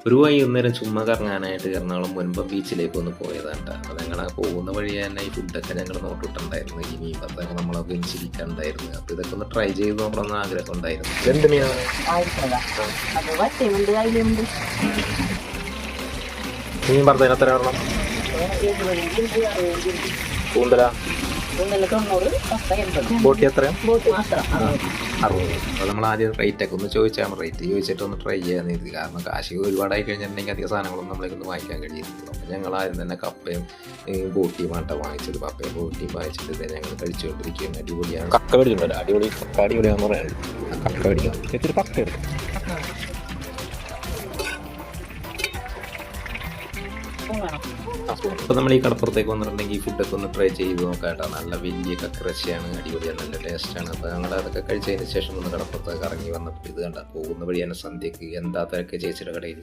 ഒരു വൈകുന്നേരം ചുമ്മാ കറങ്ങാനായിട്ട് എറണാകുളം മുൻപം ബീച്ചിലേക്ക് ഒന്ന് പോയതാണ് ട്ടോ. അപ്പോൾ ഞങ്ങൾ പോകുന്ന വഴി തന്നെ ഈ ഫുഡൊക്കെ ഞങ്ങൾ നോട്ടിട്ടുണ്ടായിരുന്നു. ഈ മീൻ പത്തൊക്കെ നമ്മളൊക്കെ ചിരിക്കണ്ടായിരുന്നു. അപ്പോൾ ഇതൊക്കെ ഒന്ന് ട്രൈ ചെയ്ത് നോക്കണമെന്ന് ആഗ്രഹം ഉണ്ടായിരുന്നു. എന്ത് മീനാണ്? മീൻ പറഞ്ഞതിന് എത്ര വരണം? കൂന്തല ബോട്ടി എത്രയാണ്? 60. അപ്പോൾ നമ്മൾ ആദ്യം റേറ്റൊക്കെ ഒന്ന് ചോദിച്ചാൽ റേറ്റ് ചോദിച്ചിട്ട് ഒന്ന് ട്രൈ ചെയ്യാന്ന് കരുതി. കാരണം കാശ് ഒരുപാടായി കഴിഞ്ഞിട്ടുണ്ടെങ്കിൽ അധികം സാധനങ്ങളൊന്നും നമ്മളേക്കൊന്ന് വാങ്ങിക്കാൻ കഴിയുന്നില്ല. അപ്പോൾ ഞങ്ങൾ ആദ്യം തന്നെ കപ്പയും ബോട്ടിയുമായിട്ടാണ് വാങ്ങിച്ചത്. കപ്പയും ബോട്ടിയും വാങ്ങിച്ചിട്ട് ഞങ്ങൾ കഴിച്ചുകൊണ്ടിരിക്കുകയാണ്. അടിപൊളിയാണ്. കക്ക മേടിച്ചിട്ടുണ്ടല്ലോ, അടിപൊളി കക്ക അടിപൊളിയാണെന്ന് പറയുന്നത്. കക്ക മേടിക്കാം, ഇത്തിരി കക്ക എടുക്കും. അപ്പോൾ നമ്മൾ ഈ കടപ്പുറത്തേക്ക് വന്നിട്ടുണ്ടെങ്കിൽ ഈ ഫുഡൊക്കെ ഒന്ന് ട്രൈ ചെയ്ത് നോക്കാം കേട്ടോ. നല്ല വലിയ കക്കറച്ചിയാണ്, അടിപൊളിയാണ്, നല്ല ടേസ്റ്റാണ്. അപ്പോൾ ഞങ്ങൾ അതൊക്കെ കഴിച്ചതിന് ശേഷം ഒന്ന് കടപ്പുറത്തേക്ക് ഇറങ്ങി വന്നപ്പോൾ ഇത് കണ്ട പോകുന്ന വഴി തന്നെ സന്ധ്യക്ക് എന്താ തിരക്ക് ചേച്ചിയുടെ കടയിൽ.